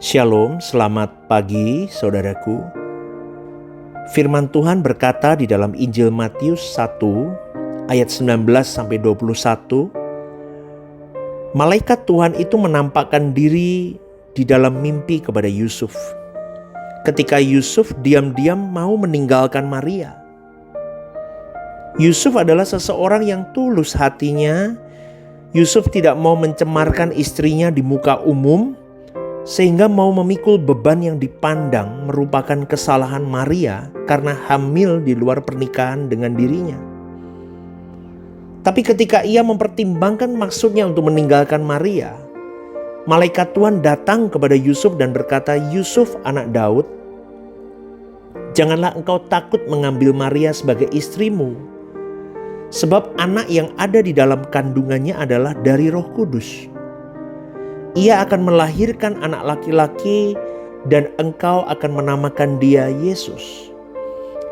Shalom, selamat pagi saudaraku. Firman Tuhan berkata di dalam Injil Matius 1 ayat 19 sampai 21. Malaikat Tuhan itu menampakkan diri di dalam mimpi kepada Yusuf. Ketika Yusuf diam-diam mau meninggalkan Maria. Yusuf adalah seseorang yang tulus hatinya. Yusuf tidak mau mencemarkan istrinya di muka umum, sehingga mau memikul beban yang dipandang merupakan kesalahan Maria karena hamil di luar pernikahan dengan dirinya. Tapi ketika ia mempertimbangkan maksudnya untuk meninggalkan Maria, malaikat Tuhan datang kepada Yusuf dan berkata, "Yusuf anak Daud, janganlah engkau takut mengambil Maria sebagai istrimu, sebab anak yang ada di dalam kandungannya adalah dari Roh Kudus. Ia akan melahirkan anak laki-laki dan engkau akan menamakan dia Yesus.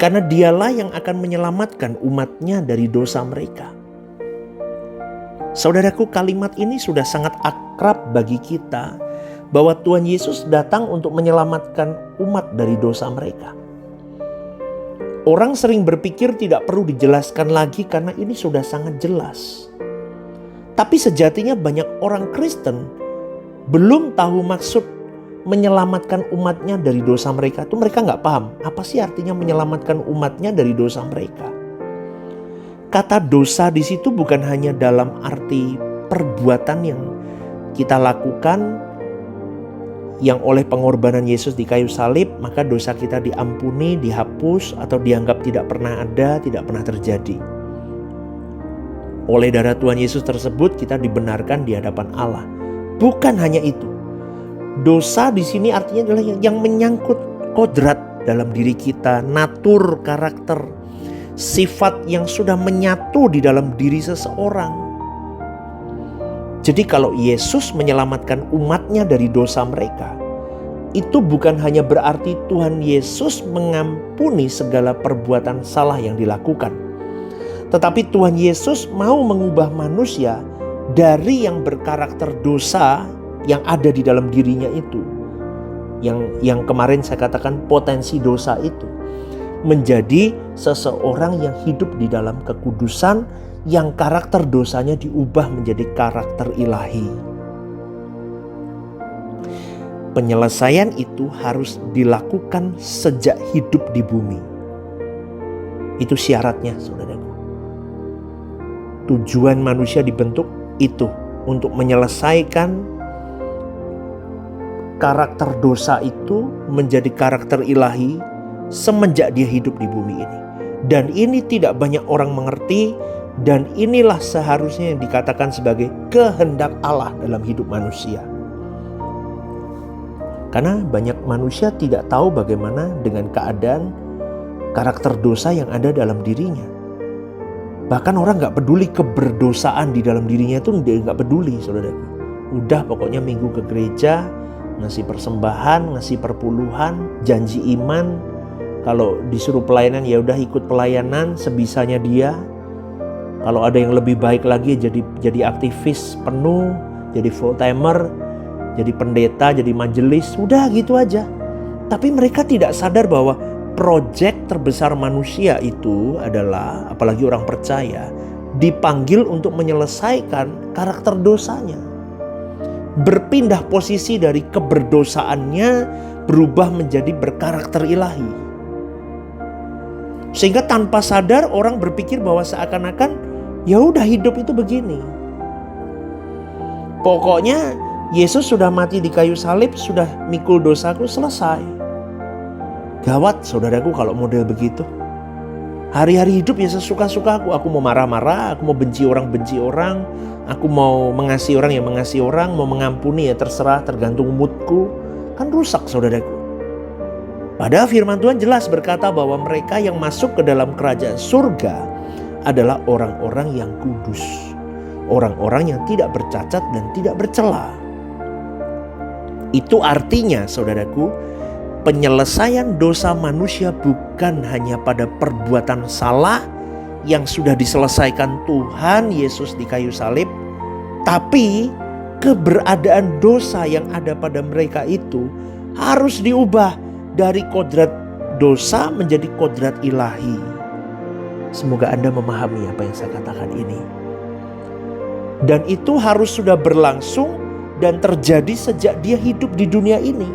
Karena dialah yang akan menyelamatkan umatnya dari dosa mereka." Saudaraku, kalimat ini sudah sangat akrab bagi kita, bahwa Tuhan Yesus datang untuk menyelamatkan umat dari dosa mereka. Orang sering berpikir tidak perlu dijelaskan lagi karena ini sudah sangat jelas. Tapi sejatinya banyak orang Kristen belum tahu maksud menyelamatkan umatnya dari dosa mereka. Itu mereka gak paham apa sih artinya menyelamatkan umatnya dari dosa mereka. Kata dosa di situ bukan hanya dalam arti perbuatan yang kita lakukan, yang oleh pengorbanan Yesus di kayu salib maka dosa kita diampuni, dihapus, atau dianggap tidak pernah ada, tidak pernah terjadi. Oleh darah Tuhan Yesus tersebut kita dibenarkan di hadapan Allah. Bukan hanya itu. Dosa di sini artinya adalah yang menyangkut kodrat dalam diri kita, natur, karakter, sifat yang sudah menyatu di dalam diri seseorang. Jadi kalau Yesus menyelamatkan umatnya dari dosa mereka, itu bukan hanya berarti Tuhan Yesus mengampuni segala perbuatan salah yang dilakukan. Tetapi Tuhan Yesus mau mengubah manusia dari yang berkarakter dosa yang ada di dalam dirinya itu, yang kemarin saya katakan potensi dosa itu, menjadi seseorang yang hidup di dalam kekudusan, yang karakter dosanya diubah menjadi karakter ilahi. Penyelesaian itu harus dilakukan sejak hidup di bumi. Itu syaratnya, saudaraku. Tujuan manusia dibentuk itu untuk menyelesaikan karakter dosa itu menjadi karakter ilahi semenjak dia hidup di bumi ini. Dan ini tidak banyak orang mengerti, dan inilah seharusnya yang dikatakan sebagai kehendak Allah dalam hidup manusia. Karena banyak manusia tidak tahu bagaimana dengan keadaan karakter dosa yang ada dalam dirinya. Bahkan orang gak peduli keberdosaan di dalam dirinya itu, dia gak peduli, saudaraku. Udah pokoknya minggu ke gereja, ngasih persembahan, ngasih perpuluhan, janji iman. Kalau disuruh pelayanan ya udah ikut pelayanan sebisanya dia. Kalau ada yang lebih baik lagi jadi aktivis penuh, jadi full timer, jadi pendeta, jadi majelis, udah gitu aja. Tapi mereka tidak sadar bahwa proyek terbesar manusia itu adalah, apalagi orang percaya, dipanggil untuk menyelesaikan karakter dosanya. Berpindah posisi dari keberdosaannya berubah menjadi berkarakter ilahi. Sehingga tanpa sadar orang berpikir bahwa seakan-akan ya udah hidup itu begini. Pokoknya Yesus sudah mati di kayu salib, sudah mikul dosaku, selesai. Gawat saudaraku kalau model begitu. Hari-hari hidup ya sesuka-suka aku. Aku mau marah-marah, aku mau benci orang. Aku mau mengasihi orang ya mengasihi orang. Mau mengampuni ya terserah, tergantung moodku. Kan rusak saudaraku. Padahal firman Tuhan jelas berkata bahwa mereka yang masuk ke dalam kerajaan surga adalah orang-orang yang kudus. Orang-orang yang tidak bercacat dan tidak bercela. Itu artinya saudaraku, penyelesaian dosa manusia bukan hanya pada perbuatan salah yang sudah diselesaikan Tuhan Yesus di kayu salib, tapi keberadaan dosa yang ada pada mereka itu harus diubah dari kodrat dosa menjadi kodrat ilahi. Semoga Anda memahami apa yang saya katakan ini. Dan itu harus sudah berlangsung dan terjadi sejak dia hidup di dunia ini.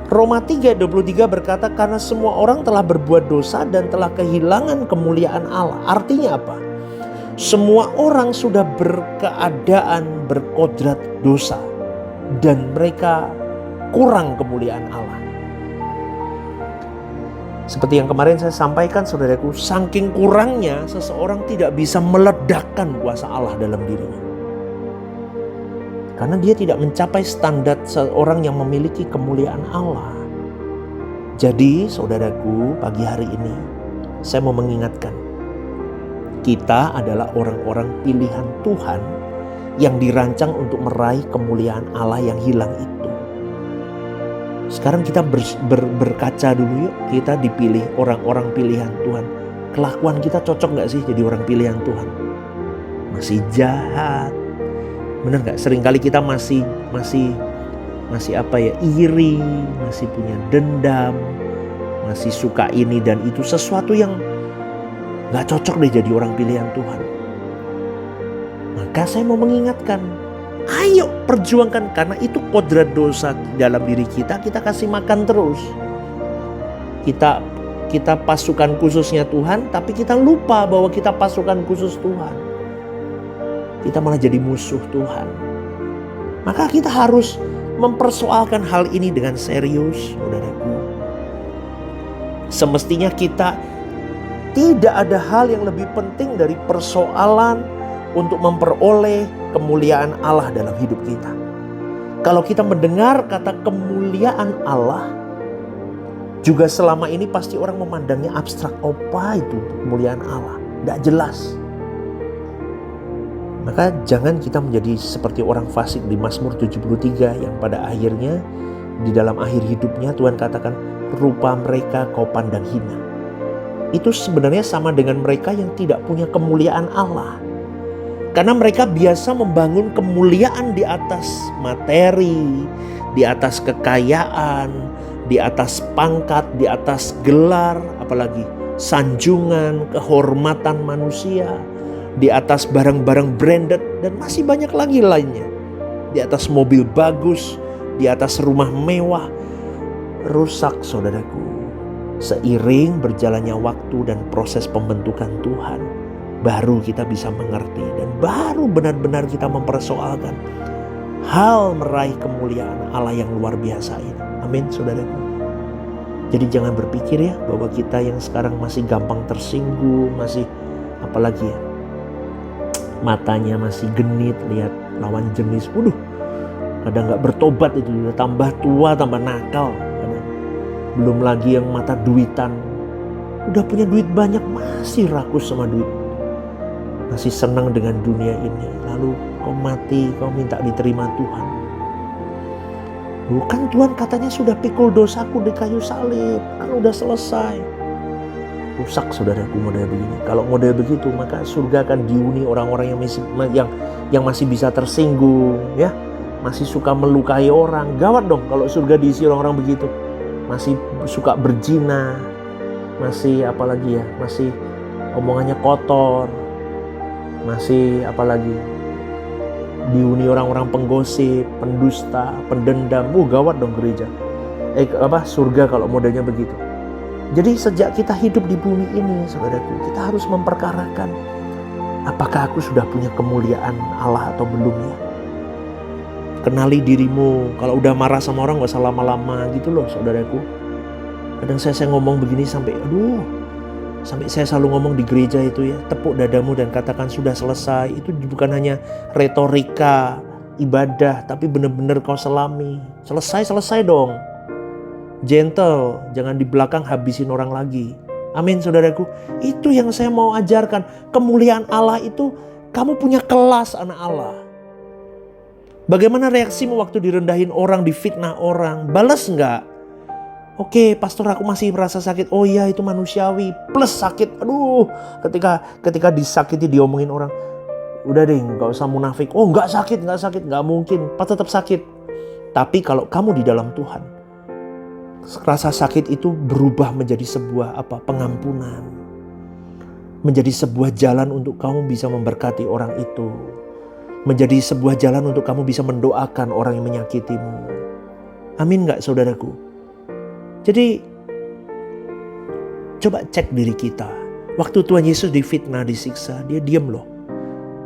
Roma 3:23 berkata, karena semua orang telah berbuat dosa dan telah kehilangan kemuliaan Allah. Artinya apa? Semua orang sudah berkeadaan berkodrat dosa dan mereka kurang kemuliaan Allah. Seperti yang kemarin saya sampaikan, saudaraku, saking kurangnya seseorang tidak bisa meledakkan kuasa Allah dalam dirinya. Karena dia tidak mencapai standar seorang yang memiliki kemuliaan Allah. Jadi saudaraku, pagi hari ini saya mau mengingatkan, kita adalah orang-orang pilihan Tuhan yang dirancang untuk meraih kemuliaan Allah yang hilang itu. Sekarang kita berkaca dulu yuk, kita dipilih orang-orang pilihan Tuhan. Kelakuan kita cocok gak sih jadi orang pilihan Tuhan? Masih jahat, benar gak? Seringkali kita masih iri, masih punya dendam, masih suka ini dan itu, sesuatu yang gak cocok deh jadi orang pilihan Tuhan. Maka saya mau mengingatkan, ayo perjuangkan, karena itu kodrat dosa dalam diri kita kasih makan terus. Kita pasukan khususnya Tuhan, tapi kita lupa bahwa kita pasukan khusus Tuhan. Kita malah jadi musuh Tuhan. Maka kita harus mempersoalkan hal ini dengan serius, saudaraku. Semestinya kita tidak ada hal yang lebih penting dari persoalan untuk memperoleh kemuliaan Allah dalam hidup kita. Kalau kita mendengar kata kemuliaan Allah, juga selama ini pasti orang memandangnya abstrak. Apa itu kemuliaan Allah? Tidak jelas. Maka jangan kita menjadi seperti orang fasik di Mazmur 73 yang pada akhirnya di dalam akhir hidupnya Tuhan katakan, rupa mereka kau pandang hina. Itu sebenarnya sama dengan mereka yang tidak punya kemuliaan Allah. Karena mereka biasa membangun kemuliaan di atas materi, di atas kekayaan, di atas pangkat, di atas gelar, apalagi sanjungan, kehormatan manusia, di atas barang-barang branded, dan masih banyak lagi lainnya. Di atas mobil bagus, di atas rumah mewah. Rusak, saudaraku. Seiring berjalannya waktu dan proses pembentukan Tuhan, baru kita bisa mengerti dan baru benar-benar kita mempersoalkan hal meraih kemuliaan Allah yang luar biasa ini. Amin, saudaraku. Jadi jangan berpikir ya bahwa kita yang sekarang masih gampang tersinggung, masih apalagi ya, matanya masih genit lihat lawan jenis. Kadang gak bertobat itu, udah tambah tua tambah nakal. Belum lagi yang mata duitan, udah punya duit banyak masih rakus sama duit, masih senang dengan dunia ini. Lalu kau mati, kau minta diterima Tuhan. Bukan, Tuhan katanya sudah pikul dosaku di kayu salib, kan udah selesai. Rusak, saudaraku, model begini. Kalau model begitu, maka surga akan dihuni orang-orang yang masih bisa tersinggung, ya, masih suka melukai orang. Gawat dong kalau surga diisi orang-orang begitu. Masih suka berzina, masih apalagi ya, masih omongannya kotor, masih apalagi dihuni orang-orang penggosip, pendusta, pendendam. Gawat dong gereja. Surga kalau modelnya begitu. Jadi sejak kita hidup di bumi ini, saudaraku, kita harus memperkarakan apakah aku sudah punya kemuliaan Allah atau belum ya. Kenali dirimu. Kalau udah marah sama orang gak usah lama-lama gitu loh, saudaraku. Kadang saya ngomong begini sampai saya selalu ngomong di gereja itu ya, tepuk dadamu dan katakan sudah selesai. Itu bukan hanya retorika ibadah, tapi benar-benar kau selami. Selesai dong. Gentle, jangan di belakang habisin orang lagi. Amin, saudaraku. Itu yang saya mau ajarkan. Kemuliaan Allah itu, kamu punya kelas anak Allah. Bagaimana reaksimu waktu direndahin orang, difitnah orang? Balas enggak? Oke, pastor, aku masih merasa sakit. Oh iya, itu manusiawi. Plus sakit. Ketika disakiti, diomongin orang. Udah deh, nggak usah munafik. Oh, nggak sakit, nggak mungkin. Tetap sakit. Tapi kalau kamu di dalam Tuhan, rasa sakit itu berubah menjadi sebuah pengampunan. Menjadi sebuah jalan untuk kamu bisa memberkati orang itu. Menjadi sebuah jalan untuk kamu bisa mendoakan orang yang menyakitimu. Amin nggak saudaraku? Jadi coba cek diri kita. Waktu Tuhan Yesus difitnah, disiksa, dia diam loh.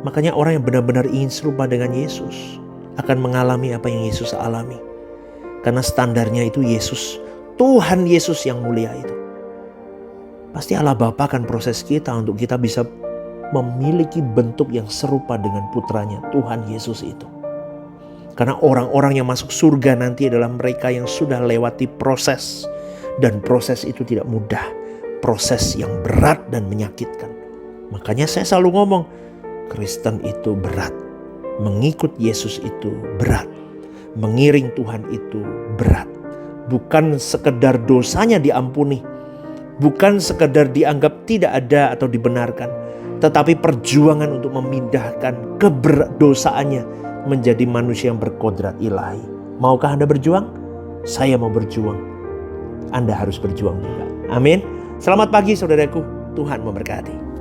Makanya orang yang benar-benar ingin serupa dengan Yesus akan mengalami apa yang Yesus alami. Karena standarnya itu Yesus, Tuhan Yesus yang mulia itu. Pasti Allah Bapa akan proses kita untuk kita bisa memiliki bentuk yang serupa dengan putranya, Tuhan Yesus itu. Karena orang-orang yang masuk surga nanti adalah mereka yang sudah lewati proses. Dan proses itu tidak mudah. Proses yang berat dan menyakitkan. Makanya saya selalu ngomong, Kristen itu berat. Mengikut Yesus itu berat. Mengiring Tuhan itu berat. Bukan sekedar dosanya diampuni. Bukan sekedar dianggap tidak ada atau dibenarkan. Tetapi perjuangan untuk memindahkan keberdosaannya menjadi manusia yang berkodrat ilahi. Maukah Anda berjuang? Saya mau berjuang. Anda harus berjuang juga. Amin. Selamat pagi saudaraku. Tuhan memberkati.